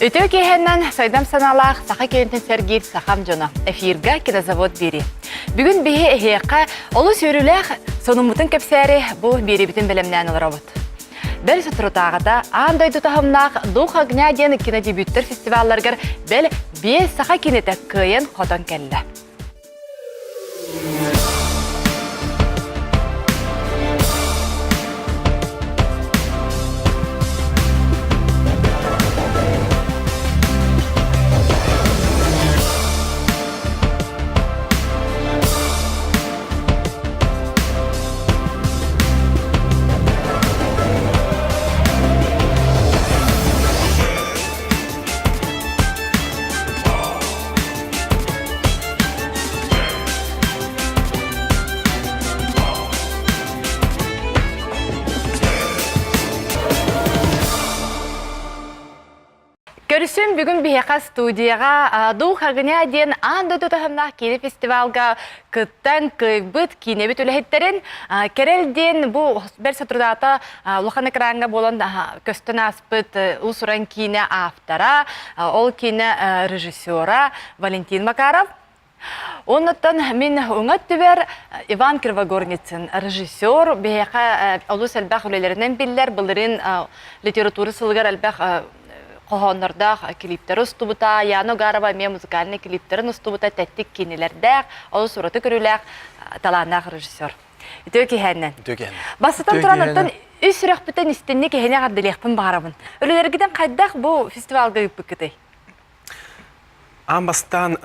Өтө кейхеннен сайдам саналақ сақа күйінтін сәргейіп сақам жона. Эфирға кинозавод бері. Бүгін бейі әйеққа олы сөріләқ сонымытын кәпсәрі бұл бері бітін білімнен олар обыд. Бәл сұтырытағыда андайды тағымнақ Дух огня ден кинодебюттер фестивалларғар бәл бей сақа кинетәк күйін қотан кәлі. Көрісім бүгін бейеқа студияға Дух огня ден андыды тұхымнақ кейді фестивалға күттен көйбіт кейнебіт өліхеттерін керелден бұл бір сатырдата ұлған экранға болын көстін аспыт ұсыран кейіне автора, ол кейіне режиссера Валентин Макаров. Оннаттан мен оңат түбер Иван Кривогорницын, режиссер, бейеқа олыс әлбәқ өлелерінен білдер, бұлырын литературы сылғар әлбәқ Қоғонырдақ клиптері ұстыбыта, Яно Гарова мен музыкальный клиптерін ұстыбыта тәттік кенелердәқ, олы сұраты көріләқ таланақ режиссер. Үтіо кехәннен. Басытан тұран ұттан үс сүрек бүтін істенне кехене ғардылеқпін бағарабын. Өлілергіден қайдақ бұл фестивалға үппі күтей? Бастан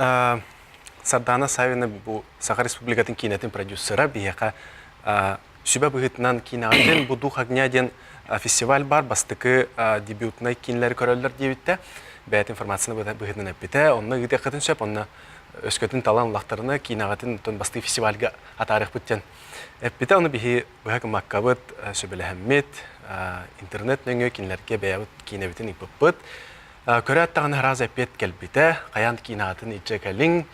Сардана Савина бұл Сақа Республикатын кинетін продюсера бейеқа сүбә бұғытынан кинағаден бұл Дух огня ден фестиваль бар, бастықы дебютный кинелер көрілдер дебютті. Бәйт информацияны бұғытынан әппеті, онына ғыды қытын сөп, онына өскөтін талан лақтарыны кинағатын басты фестивальға атарық бүттен. Әппеті, оны бігі бұғық маққабыт, сөбілі әммет, интернет нөңі кинелерге бәйәбіт кинебітін иппыппыт. Көрі аттағаны ғыраз әппет кәлбеті, қаян кинағатын итче кәлің,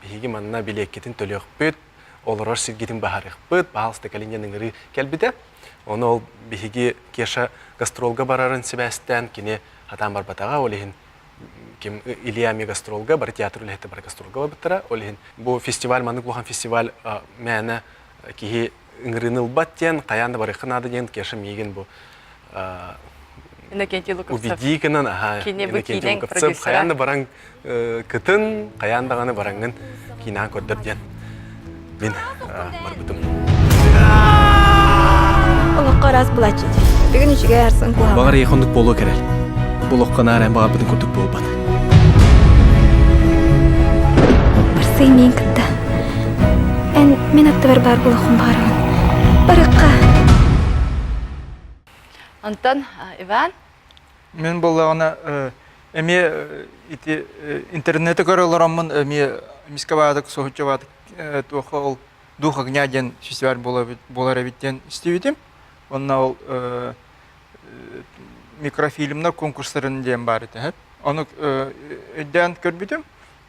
бігі манына білеккетін төлеуқ бүт, олырор сиргетін бағарық бүт, бағалысты кәлінген үңірі кәлбеті. Оны ол бігі кеша гастролға барарын себәстен, кене хатан бар батаға, олеген Ильями гастролға, бар театр өліхеті бар гастролға баттыра, олеген бұл фестиваль, маңық болған фестиваль мәні кейі үңіріныл баттен, қаянды бар иқынады ден, кеша мейген бұл увидикінін, Иннокентий Луковцев, қаянды баран күтін, қаяндағаны бараңын кейінан көрдір ден. Мен бар бұтым. Олыққа раз бұлачыд. Бүгін үшіге әрсін қуам. Бағар еқондық болу керел. Бұл оққан әрен бағар бұдың күрдік бол бады. Барсый мен күтті. Мен атты бар бұл оқын бағарымын. Барыққа. Антон, Иван? Мен болағына әме интернеті көрілірамын, әме мискавадық, соғытчавадық туаққа ол Дух огня ден фестиваль болар әбіттен істеуетім. Онна ол микрофильмнар конкурстарын ден бар еті. Оны өйден көрбітім.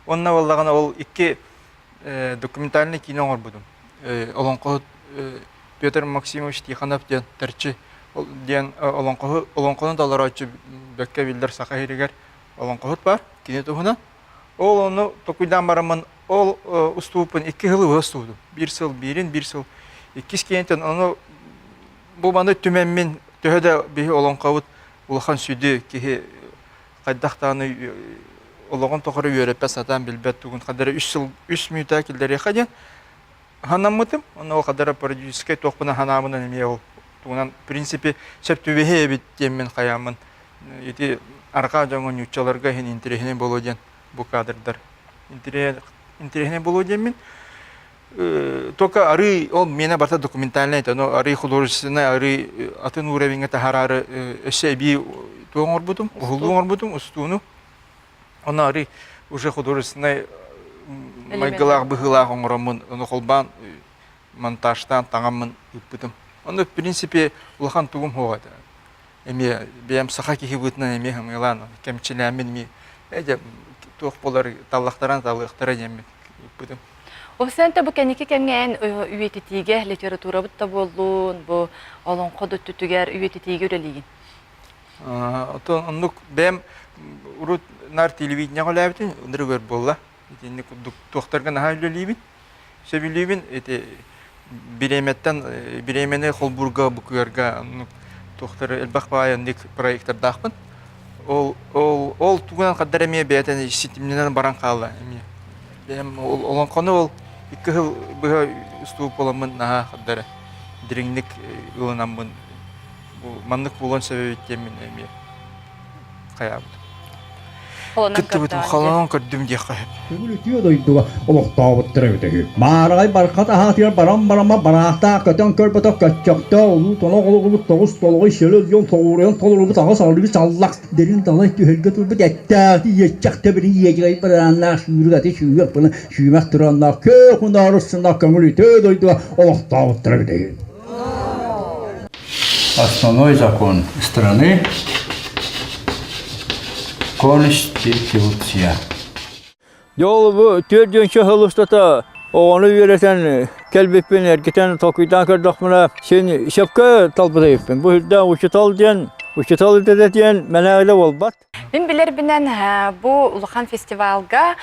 Онна олағына ол екі документальный кино ғыр бұдым. Олонқығы Петр Максимович Тиханов ден тәрчі ден олонқығын далар açı бөкке білдер сақа ерегер олонқығыт бар, кине тұғынан. Ол оны токуйдан барамын, ол ұстуыпын 2 жылы ұстуыдым. 1 сыл, 1 сыл. 2 кенеттен оны бұл баны түменмен төхеді бейі олонқауыт ұлыған сүйді кеге қайдақтағыны олығын тоқыры өрепе сатан білбет тұғын қадары 3 минута келдері қаден ханамытым. Оны ол қадары продюсерскай тоқпына ханамынан еме ол. Тұғынан принципе сөптүбеге әбіттен мен қаямын. Еті арқа жаңын үтчаларға хен интерехіне болу ден бұл кадрдар. Интерехіне болу ден мен. Только ары, ол мені барта документальный это, но ары художественный, ары атын уровень это харары өсі әбей туғын орбутым, ұғылуын орбутым, ұстуыну. Оны ары уже художественный майгылақ, бұғылақ оңырамын, оны қолбан монтажтан таңамын үппітім. Оны, в принципе, улахан туғым хоғады. Эме, бәйім сақа кеге бұтынан әме ғымылан, кәмчіләмін ме, әде туық болар таллақтаран таллықтары демек үппітім. Офсенте бу кеники кемген үйететиге литература бутта болдун, бу олон кодут түтүгер үйететиге өрелигин. Оннук бәм урут нар телевидение голабитин дрыгер болла. Итинник доктор гана хайлибин. Себилибин эти биремене холбурга букуярга доктор элбахбаянник проекттер дахпын. Ол туган каддареме бетен ситимнен баран калла. Эм олон кону ол 2 жыл быга уступ боламын на каддаре. Дириңник ылынамын. Бу маннык болгон себептен мен эми каябыт. Кыттыбыт халан көрдүм дияка. Kyllä työtoittua olottaa terveyteen. Maarai barkata haatiar barama barata katan körpata kaçakta olu tololu tololu şöyle yol toğuran tololu tağa sallı sallak derin dalay tühelge bu detta yiyecek tabi yiyeceği baranlar şuyurgati şuyur bunu şuymak duranlar kö hunarısında kömürü töötoittua olottaa terveyteen. Основной закон страны — Конституция. Yol bu dördüncü hılыстata onu öğreten kelbepin erketen tokuydan kırdakmına sen şapka talbıdayıpın. Bu hülden uçutal dedetiyen menağıyla olbat. Мен билер бинен бу Улахан фестивалга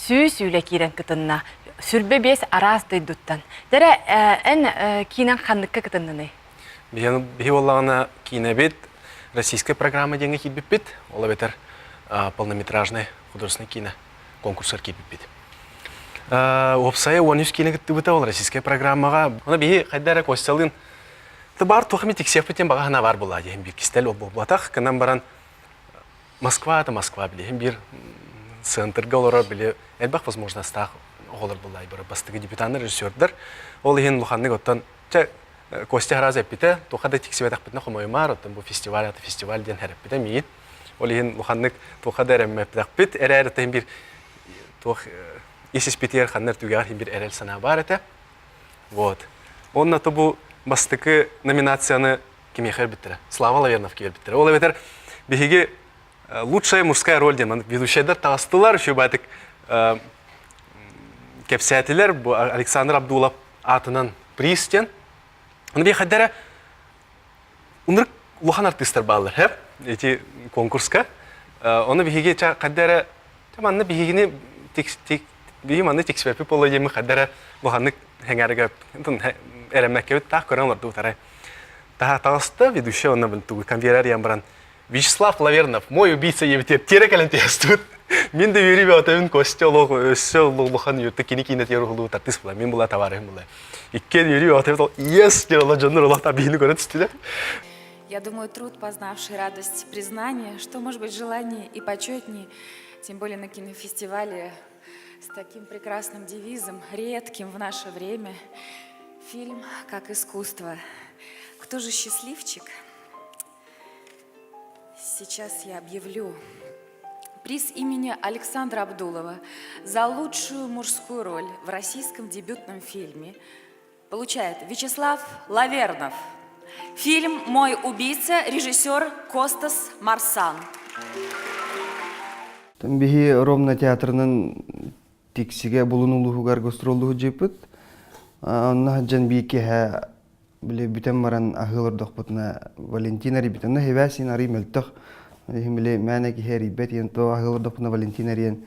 сүүс үле кирен кытынна. Сүрбе бес арас дыйдуттан. Дере эн кинен ханныкка кытынны. Бихи оллағына кинебит, российская программа деньги хитбипит, ола бетер полнометражный художественный кино конкурсар кипипит. Опсая уанюс кино кыттыбыта ол российская программаға. Она бихи хайдара костелын. Ты бар тухами тексеппетен бағана бар была. Ем бир кистел облатах, канам баран Москва биле. Бир центрга олар биле. Элбах возможностях олар была. Бастығы дебютанный режиссердер. Ол еген луханны готтан Костя раз эпите, то хада тиксиведах питна хомоймар, там бу фестиваль ден хереп пита миит. Олиген луханнык то хада ремепдах пит, эрер тем бир то исис питер ханнер тугар бир эрел сана бар это. Вот. Он на то бу бастыкы номинацияны ким яхер биттер. Слава Лавернов кел биттер. Ол бетер биһиге лучшая мужская роль ден ведущийдер тагыстылар, şu батык кепсәтилер бу Александр Абдулов атынан пристен. Он би хаддара унрык лохан артисттер баллар хеп эти конкурска. Оны биһиге ча хаддара таманны биһигини тик биһиманны тиксвепи поло еми хаддара лоханны хәңәргә эремәккә та коранлар дутара. Та таста ведущий он был ту конвейер ямбран. Вячеслав Лавернов, мой убийца евтер терекален тестут. Мен де юри бәтән костелог өсө лохан юрты кинекине терулу тартис була. Мен була товарым була. Иккен юри бәтән ес дирала жаннар Аллах табины көрәт стиле. Я думаю, труд, познавший радость признания, что может быть желание и почетнее, тем более на кинофестивале с таким прекрасным девизом, редким в наше время, фильм как искусство. Кто же счастливчик? Сейчас я объявлю. Приз имени Александра Абдулова за лучшую мужскую роль в российском дебютном фильме получает Вячеслав Лавернов. Фильм «Мой убийца», режиссер Костас Марсан. Бихи Ромна театрының тексиге булунулугар гастролдугу жепит. Онна хаджан бийке биле бүтен маран ахылырдық бұтына Валентина рибитана хевасин ари мөлтөх. Биле мәнеки херибет ento ахылырдық бұтына Валентина риен.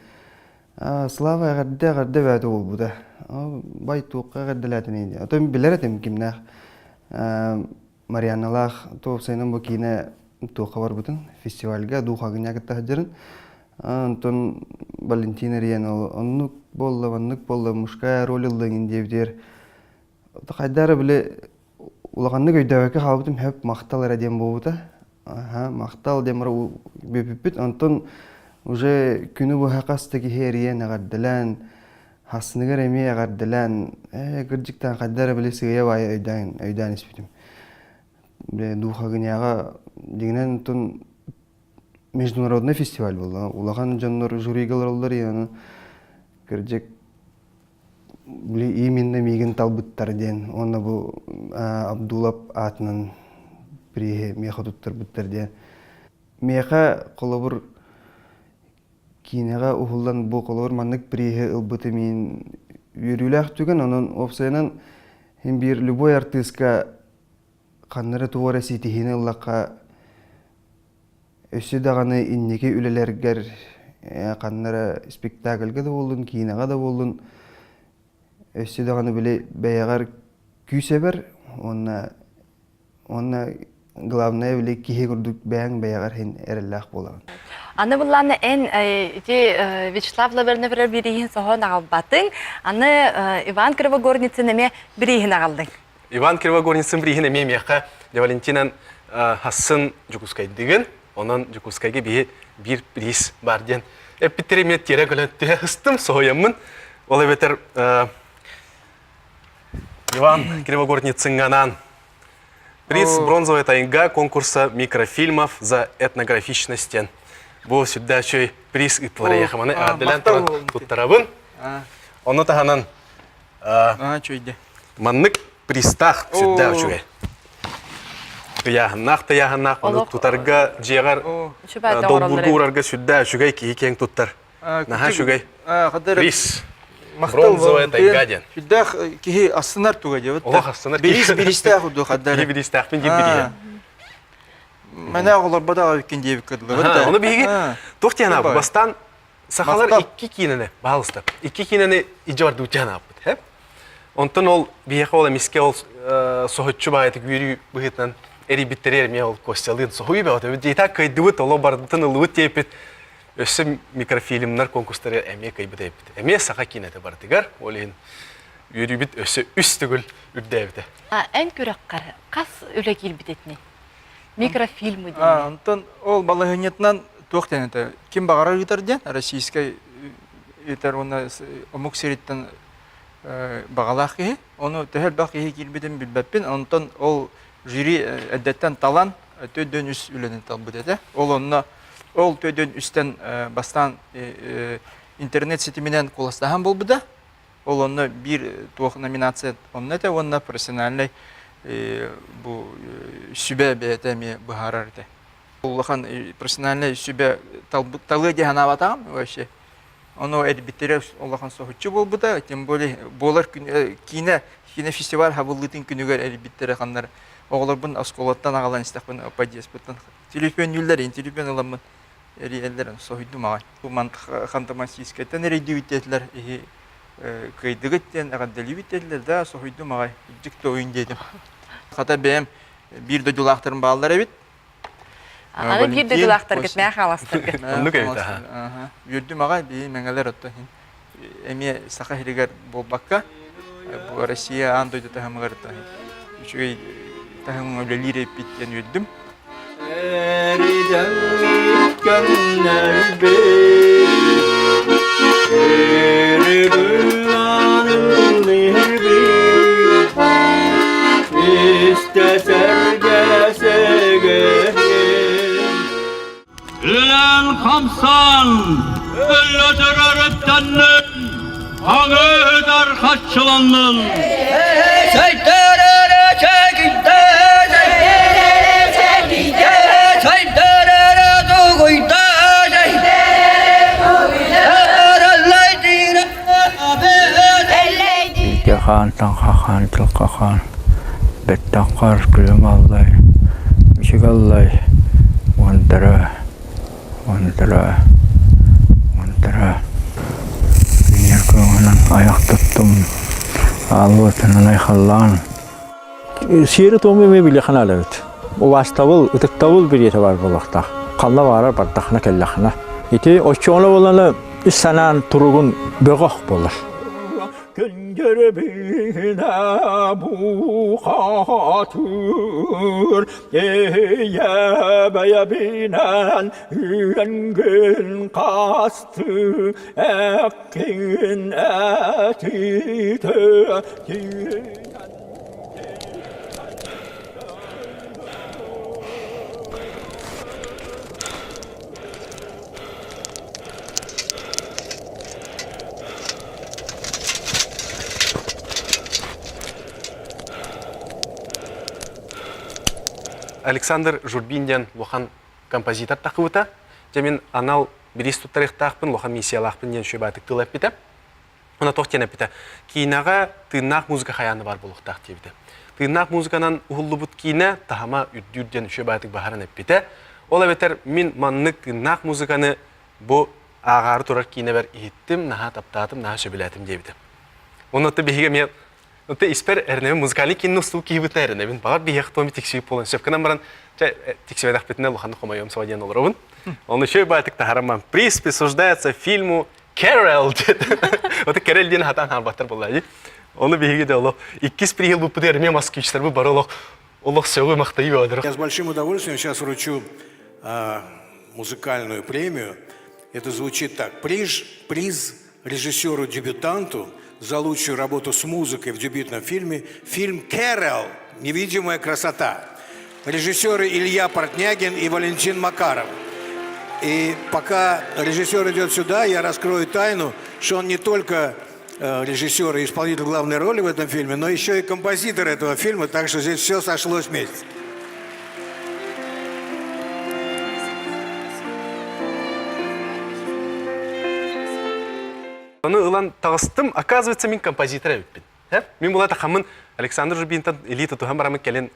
Слава гадда бәті ол бұда. Бай туққа гаддалатын енді. Отом білеретім кимнақ. Марианалах то сайнан бу кине туққа бар бұтын фестивальга духагыня кітті хаджарын. Антон Валентина риен оннук болла мушкая ролилдың индебдер. Қайдары біле улағанны көйдәуәкі халбытым хөп мақтал әрәден болуыда. Мақтал демір бөпіппіт. Антон уже күні бұ хақастығы хериен ағардылан, хасынығыр әме ағардылан, күрджіктен қайдары біле сығыя бай өйдан еспітім. Духагыняға дегінен Антон международный фестиваль болды. Улаған жаннар журигалар олдар, күрджік именно меген талбыттар ден, оны бұл Абдулап атынан прие меха туттар бұттар ден. Меха қолабыр кинеға ұғылдан бұл қолабыр маннық прие ұлбыты мен үйріләқ түген, оның опсайынан бір любой артистка қаннары туғар әсеті хені ұллаққа өссө даганы иннеки үлелергер каннара спектакльга да болдун, кинага да болдун. Өссө даганы биле бәягар күсебер, онна главное биле кихе курдук бәягар хен эреллах болаган. Аны булланы Вячеслав Лаверне бирихин сохон агалбатын, аны Иван Кривогорницын эме бирихин агалдың. Иван Кривогорницын бирихин эме меха Валентинан хасын Жукускайдыгын, онан Жукускайга bir приз бар ден. Эпитеремет тере көлөттө хыстым соямын. Ол бетер Иван Кривогорницынганан приз бронзовая тайга конкурса микрофильмов за этнографичность. Бу сюда чөй приз итлары яхаманы аделен туттарабын. Оны таханан чөйде. Маннык пристах сюда чөй. Яхнах, оны тутарга жегар долбургу урарга сюда чөй кикен туттар. Наха чөй. Приз. Бронзовая тайга ден. Сюда кихи астынар туга дебет. Олох астынар. Биристах уду хаддар. Биристах пен дебирия. Менә олар бада икән дип кырдылар. Оны биге тохтяна бастан сахалар 2 кинене балысты. 2 кинене иҗар дутяна бит, һәп. Онтон ол бие хола миске ол сохотчу байтык юри быгытнан эри биттерер ме ол костелын сохуй бат. Дита кайдыт ол бардын лут тепет. Өсө микрофильмнар конкурстары эме кайбыт эпет. Эме саха кинете бардыгар. Олен юри бит өсө үстүгүл үрдәбите. Эн күрәккәр кас үле килбит этни. Микрофильмы дейм. Антон ол балагынетнан тоқтен это ким багара ютарден российской этер оны омук сериттен багалахи оны тәһәл бахи килбиден билбәппен антон ол жюри әдәттән талан төдөн үс үленен талбыт әдә. Ол онна ол төдөн үстән бастан интернет сети менән куластаһан булбыда. Ол онна бир тух номинация онна да онна профессиональный bu sübe betemi baharardı. Allah'ın personelne sübe talı dehana vatam вообще. Onu edbitere Allah'ın sohutçu bol bu da tem böyle bolar kine festival havulutun günüger edbitere kanlar. Oğlar bun askolattan ağalan istakın apadies butan. Telefon yılları telefon alamın. Ellerin sohutdu mağay. Bu mantık kantamasisketten redivitler kaydıgıtten agaddelivitler de sohutdu mağay. Dikte oyun dedim. Hatta benim bir de dulaktarım bağlılar evet. Ana bir de dulaktar gitmeye halastır. Onu kayıt ha. Yürüdüm ağa bir mengaler otu. Emiye saka hiligar bol bakka. Bu Rusya andoydu tahamgar tahi. Çünkü taham öyle lire bitten yürüdüm. Eriden gönler bir güllanın nehri Ülen kamsan, öllötür örüptennin, ağıdar kaççılanın. Seyterere çekilde, seyterere çekilde, seyterere tuğuyda, seyterere tuğuyda, elleydine abed, elleydine. İlkehan, tankahan, tilkahan. Bettakar gülüm allay, ışık allay, vantara. Binir köyünden ayak tuttum, ağlıtının ayxallan. Siyeri toğumu bile xanalırt. O vastavul, ıtıktavul bir yeti var bulaqta. Qalla varar bardaxına kellaxına. Eti oçoğlu olanı üç sanan turugun böğaq bolur. Göngerbine bu hatır Yeye binen yengin kastı Ekkin etite Александр Журбинден лохан композитор тақыбыта. Жамин анал биристу тарихтақпын, лохан миссиялақпын ден шөбатық тылап біті. Она тоқтен әпіті. Кейінаға тыыннақ музыка хаяны бар болуқтақ дебіті. Тыыннақ музыканан ұғылы бұт кейіне тағама үрдюрден шөбатық бағарын әпіті. Ола бетер мин маннык нах музыканы бу ағары турар кине бер иттим, наха таптатым, наха сөбіләтім дебді. Оны отты бейге мен отты испер әрнеме музыкальный кино стул кейбітті әрнеме. Бағар бейге томи тексүйіп болын. Сөпкінен баран тексүйедақ бетіне лұханды қомайым саваден олар Он еще и батик тахараман. Приз присуждается фильму Кэрол. Вот Кэрол ден хатан харбаттар болады. Оны бейге де олық. Иккіз приел бұппыды әрме маскүйчтер бұл бар олық сөгі мақтайы бадыр. Я с большим удовольствием сейчас вручу музыкальную премию. Это звучит так. Приз режиссеру-дебютанту за лучшую работу с музыкой в дебютном фильме. Фильм «Кэрол. Невидимая красота». Режиссеры Илья Портнягин и Валентин Макаров. И пока режиссер идет сюда, я раскрою тайну, что он не только режиссер и исполнитель главной роли в этом фильме, но еще и композитор этого фильма, так что здесь все сошлось вместе. Оны ылан тағыстым, оказывается, мен композитор әбіппін. Мен бұл атақамын Александр Жубинтан элита туған барамын кәлін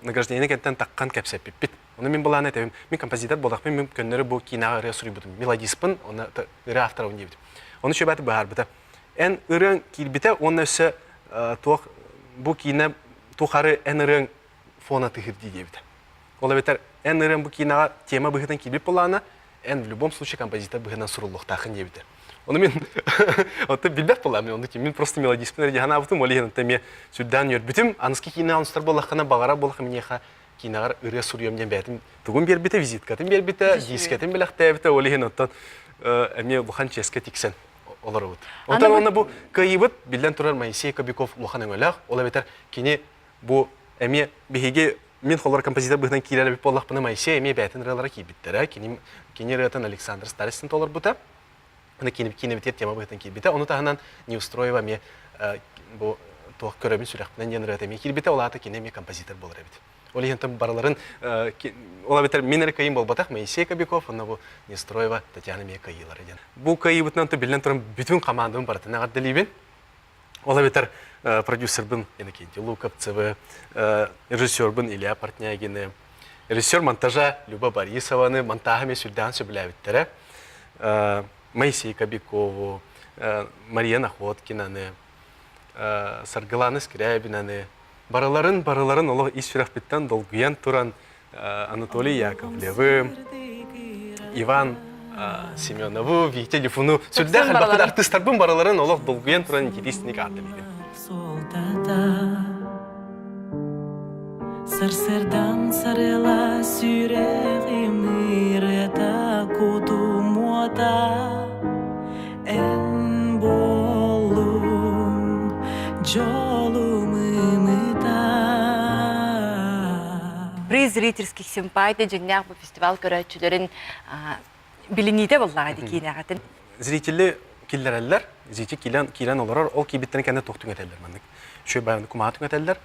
награждение кәнттен таққан кәпсі әпіппін. Оны мен бұл аны әтәбім. Мен композитор болдақпен, мен көннері бұл кинаға ұрия сұрый бұдым. Мелодиспын, оны ұрия авторауын дейбді. Оны шөбәті бағар бұда. Ән ұрын келбіті, оны өсі бұл кина тұқары ән ұрын фона тұхырды дейбді. Ола бетер, ән ұрын бұл кинаға тема бұғытын келбіп болағына, ән в любом случае композитор бұғынан сұрылықтақын дейбді. Оны мен отты билбек болам, мен просто мелодиспен әрде ғана бұтым, олеген отты мен сүрден өрбітім, аныске кейіне аныстар болаққана бағара болаққа мен еқа кейінағар үрге сұрыемден бәтім. Тұғын бербіті, визиткатын бербіті, дискетін біліқті әбіті, олеген оттан әме бұқан ческе тіксен олар өт. Оттан оны бұл қайыбыт, білден тұрар Моисей Кобяков ұлған өңіліғ, ола бетер кейіне бұл әме бігеге мен қолар композитор бұғынан кейлері біп болақпыны Моисей әме бәтін рылара кейбіттері, кейіне рыйтын Александр Старостин толар бұта. Оны кинебитер тема бұғытын келбеті. Оны тағынан не устроева ме бұл тоқ көрімін сүрәқпінен ден рыйты ме келбеті, ола аты кене ме композитор болыр әбет. Ол егентім бараларын, ола бетер менері кайым бол батақ, Моисей Кобяков, оны бұл не устроева Татьяна ме кайылар еден. Бұл кайы бұтынан білден тұрым бүтін командым барытын ағат дәлейбен. Ола бетер продюсер бін Енекенти Луковцевы, режиссер бін Илья Портнягины, режиссер монтажа Люба Борисованы, монтағымен сүрден сөбіләбеттері. Моисей Кобякову, Мария Находкинаны, Саргыланы Скрябинаны, бараларын олығы ис сүрәқпеттен долгуян тұран Анатолий Яковлевы, Иван Семенову, Витя Лифуну, сүрдә қалбақыд артистар бұн бараларын олығы долгуян тұран интересінік артылығы. Сыр-сырдан сарыла сүйрегім ирета кудумуата. En bolum jolumымыта. Приз зрительских симпатий жиннях бұл фестиваль көрәтчілерін білінейді боллағы кейінағатын. Зрителі келдерәлілер, зрителі келен оларар, ол кейбеттені кәнде тоқтың әтәлілер мәнік. Шөй байымды күмағатың әтәлілер,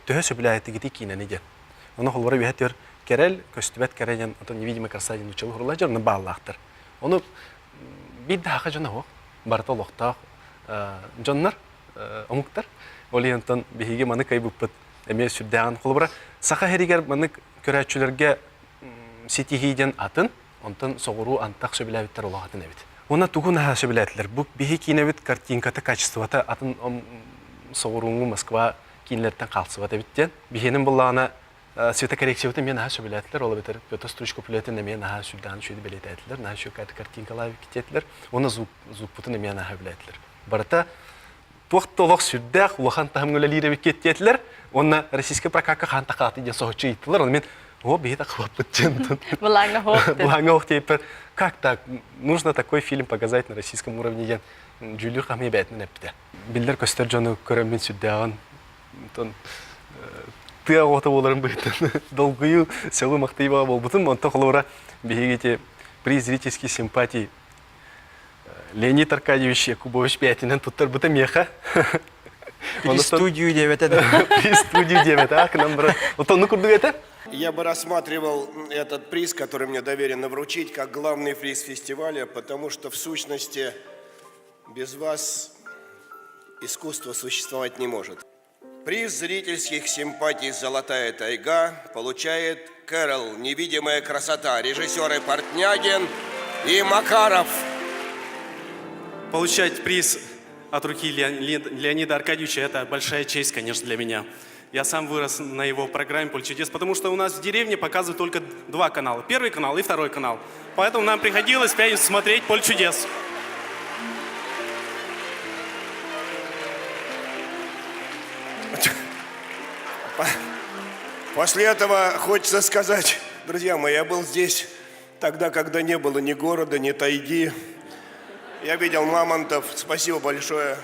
төһі сөбілі әйті кетей кейінен еде. Оны қолбары бейхет өр кәрел, көстібәт кәрелен, невидимый красаден учылы ғырылар жер, оны бағылақтыр. Оны бидді хақа жона оқ, барыта олықтақ жоннар, омуктар. Ол ентон бейге маны кай бұппыт әме сүрдәған қолы бұра. Сақа херигер маны көрәтшілерге сетихейден атын, онтын соғыру антақ сөбіләвіттер олағатын әбіт. Она туғын аға сөбіләтілер. Бұл бейге кейінәвіт картинкаты качествовата атын соғыруңы Москва кейінлерден қалсыват әбіттен. Бейгенің бұлағына светокоррекция мен аға сөбіләтілер, олы бетер Петр Стручко пүлетін әмен аға сүрдәғын шөйді бәлет әтілер, аға шөй кәді картинкалай кететілер, оны звук бұтын әмен аға біләтілер. Барыта тоқты олық сүрдәқ, ұлыған тағым өлелері кететілер, оны российский прокатқа қан тақаты ден соғытшы еттілер, оны мен бейді ақылап бұттен. Бұлаңа оқ дейпір. Как так? Нужно такой фильм показать на российском уровне ден. Джулиур қамей бәйтін әпті. Білдер көстер жоны көріммен сүрдәғын. Ты ағоты оларын бұйтын, долгую селу мақтай баға бол бұтын, онты қолуыра бейгете приз зрительский симпатий Леонид Аркадьевич Якубович бәйтінен тұттар бұты меха. Приз студию девет это. Приз студию девет, а к нам брат. Вот он курду это? Я бы рассматривал этот приз, который мне доверено вручить, как главный приз фестиваля, потому что в сущности без вас искусство существовать не может. Приз зрительских симпатий «Золотая тайга» получает Кэрол. Невидимая красота. Режиссеры Портнягин и Макаров. Получать приз от руки Леонида Аркадьевича – это большая честь, конечно, для меня. Я сам вырос на его программе «Поле чудес», потому что у нас в деревне показывают только 2 канала. Первый канал и второй канал. Поэтому нам приходилось в пятницу смотреть «Поле чудес». После этого хочется сказать, друзья мои, я был здесь тогда, когда не было ни города, ни тайги. Я видел мамонтов. Спасибо большое.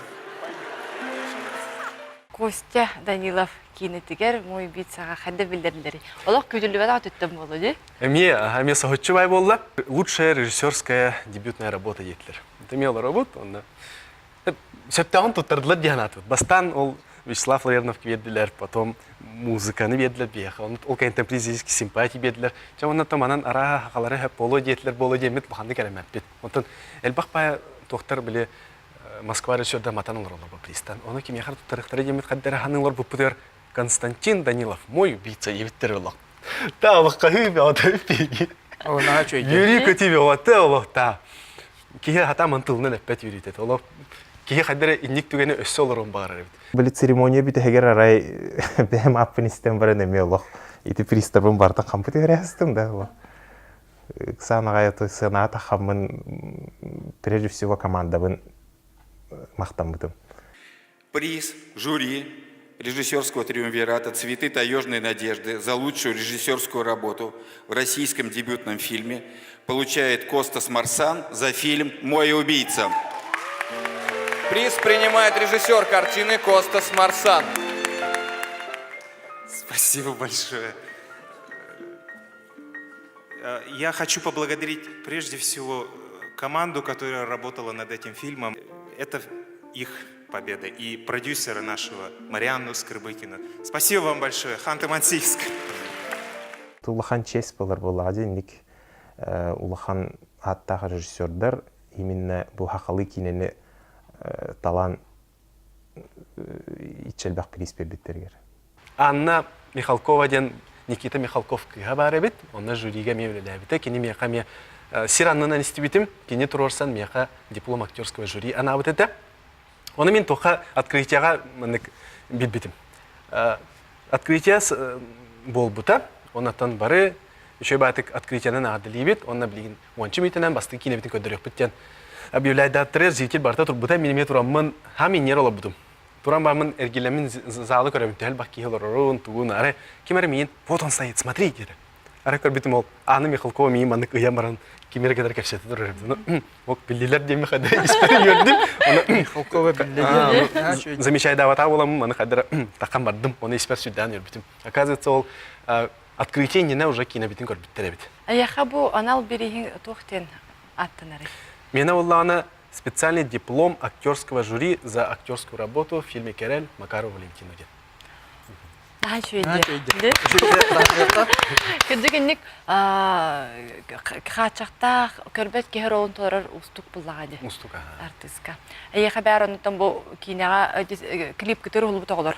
Костя Данилов кинетигер мой бит сага хадда билдерлери. Олох күдүлүбө түттөм болду, ди? Эме сахотчубай болду. Лучшая режиссерская дебютная работа етлер. Это мела работа, он. Сөптагын туттардылар дианаты. Бастан ол Вячеслав Ларионов веддилер, потом музыканы веддилер бияха. Ол контемпорарийский симпатия веддилер. Чамана таманан ара хакалары хеп боло диетлер, боло демет баханды келемет бит. Онтон элбах бая доктор биле Москва режиссерда матанын ролы бу пристан. Оны ким яхар туттарыктары демет каддара ханылар бу путер Константин Данилов, мой убийца ебиттер улак. Та вакахы бяда пиги. Она чөйдө. Юрий Котиви вата улакта. Кие хата мантылны нәппәт юритет. Олар кие каддара инник түгене өссө олорун багар бит. Были церемония бит хегер арай бем аппинистен бар неме улак. Ити приставым барда компьютер ястым да улак. Ксанага то сената хамын прежде всего командабын мактам бутым. Приз жюри режиссерского триумвирата «Цветы таежной надежды» за лучшую режиссерскую работу в российском дебютном фильме получает Костас Марсан за фильм «Мой убийца». Приз принимает режиссер картины Костас Марсан. Спасибо большое. Я хочу поблагодарить прежде всего команду, которая работала над этим фильмом. Это их победа. И продюсера нашего Марианну Скрыбыкину. Спасибо вам большое. Ханты-Мансийск. Улахан честь была денег. Улахан аттағы режиссердар именно бұл хақалы кинені талан итчелбақ приз бердеттергер. Анна Михалкова ден Никита Михалков кыга бар бит. Онна жюриге мевлеле бит. Кини меха ме сираннан институтим, кини турорсан меха диплом актерского жюри ана вот это. Оны мен тоха открытияга билбитим. Открытие болбута, оннан бары еще батык открытияны нагадылыбит, онна билген. Ончы митенен басты кинебитин көдөрөк биттен. Объявляет даттыры зритель барта турбута минеме тураммын хамин нер ола будум. Турам бамын эргилемин залы көрөмтел бакки хилорорун тугун аре кимер мин вот он стоит, смотри деди. Аре көрбитим ол Анна Михалкова мин мандык ыямаран кимер кедер кепсети турар. Ок биллилер деме хада испери көрдүм. Михалкова биллилер. Замечай давата болам, маны кадер такан бардым, оны испер сүддан көрбитим. Оказывается ол открытие не уже кинобитин көрбиттер бит. Аяха бу анал бериһин тохтен аттанары. Меня улана специальный диплом актерского жюри за актерскую работу в фильме «Керель» Макарова Валентина. Күдігінік қачақта көрбет кехер оғын торар ұстық бұллағады. Ұстық, артистка. Әйеға бәрі онытан бұл кинеға клип күтір ұлы бұта олар.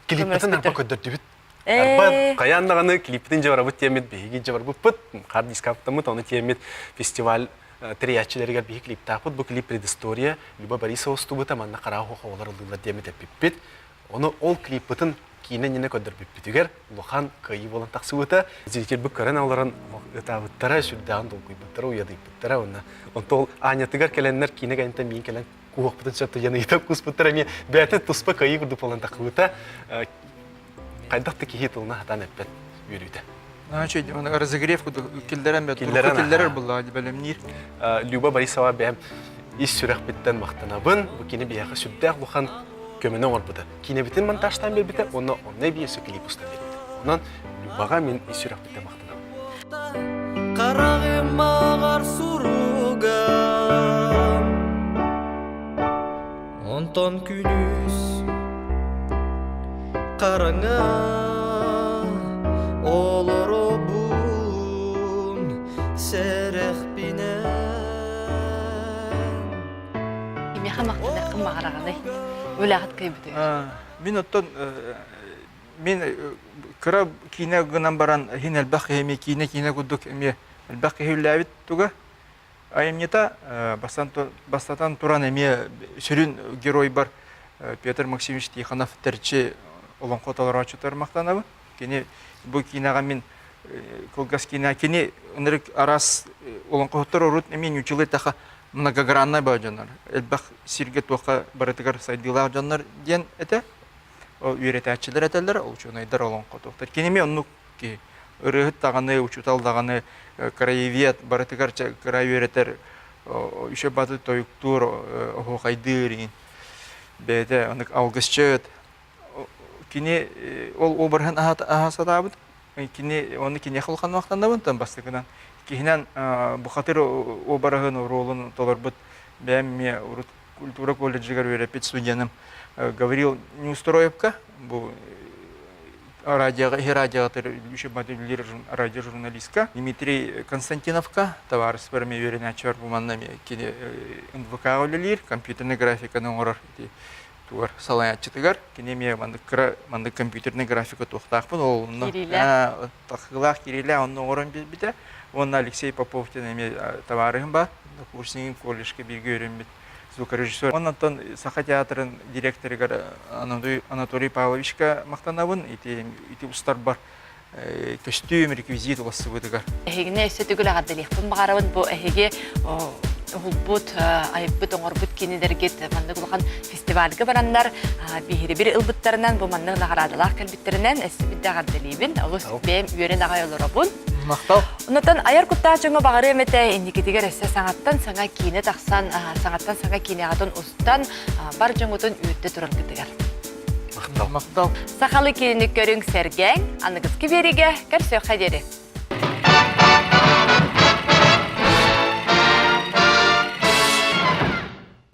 Клиптің апа көдірді біт. Қаяндағаны клиптің жавар бұт темет, бейгі жавар бұт бұт. Қар дискаптамыт, оны темет фестиваль триячилерге бейгі клип тақпыт. Бұл клип предыстория. Люба Борисова стубыта манна қарағы олар ұлылар демет әппет. Оны ол клип бұтын кинен нене көдір биппетігер, лохан кайы болан тақсы өті. Зритель бүк көрен аларын өтавыттара, сүрдіған долгой бұттара, ұяды бұттара. Онты ол анятығар кәленлер кине кәнеттен мен кәлен куғық бұтын сөпті, яны етіп күс бұттара. Мен бәті тұспа кайы күрді болан тақы өті. Қайдақты кейі тұлына хатан әппет үйрейді. Разогрев келдерен бәт, тұрқы келдерер бұлла, бәлем нир. Люба Борисова бәм ис сүрәқ біттен мақтанабын, бұл кені бияқы сүрдіғ лохан көмені оңыр бұды. Кинебітін монтажтан бер біті, оны бейесі клип ұстан бер біті. Онан Любаға мен ис сүрәқ біттен мақтанабын. Қарағым мағар сұруға Онтан күніз қараңа Олар обын сәрәқ бінен Кемеға мақтаны қым мағарағаны өләғыт көй бүті. Мен оттан мен кыра кине гынан баран хин элбах хеми кине гудук эме элбах хевлавит туга аемнета бастатан туран эме сүрүн герой бар Петр Максимович Тихонов терчи олонкоталар ачутар мактанабы кини бу кинага мен колгас кине кини нырык арас олонкотор урут эме училы таха многогранный бажанар элбах сирге тока баратыгар сайдылар жаннар ден эте үйретәчілер әтәлер, ол чөнайдар олон қотуқтар. Кенеме оннук ки, ұрығыт тағаны, учутал тағаны, краевед, баратығар краеведер, үші баты тойуктур, оғайдыр, бәді, онық алғысчыт. Кене, ол обырған ағасадабыд, оны кене қылған вақтандабын, там бастығынан. Кейінен бұқатыр обырағын ролын толарбыд, бәмме культура колледжігер өрепет студияным говорил Неустроевка, радиожурналистка, Дмитрий Константиновка, товарищ сформированный чар буманами, НВК олилир, компьютерная графика на урар, туар салаят читагар, кинемия мандык компьютерная графика тухтахпын, ол тахлах Кириля, он на уран бите, он Алексей Попов тенеме товарищем ба, курсник колледжке биргерем бит. Звукорежиссер. Он антон Саха театрын директоры Анатолий Павловичка мақтанабын, ити устар бар костюм, реквизит оласы бұдығар. Әхегіне өсі түгіл ағадылықпын бағарабын бұл әхеге ұлбұт, айыпбұт, оңырбұт кенедергет мандық ұлған фестивальге барандар бейірі бір ұлбұттарынан бұл мандық нағарадылақ кәлбіттерінен әсі білді ағадылыбын, ұлыс бәйім үйерін ағай олырабын. Мақтау. Онытан аяр құттаа жоңы бағары әметі индикетігер әсі саңаттан саңа кейіне тақсан, саңаттан саңа кейіне ағатын ұстан бар жоңытын үйітті тұрын күтігер. Мақтау. Сақалы кейінік көрің сәргәң, анығыз кебереге кәрсөй қадері.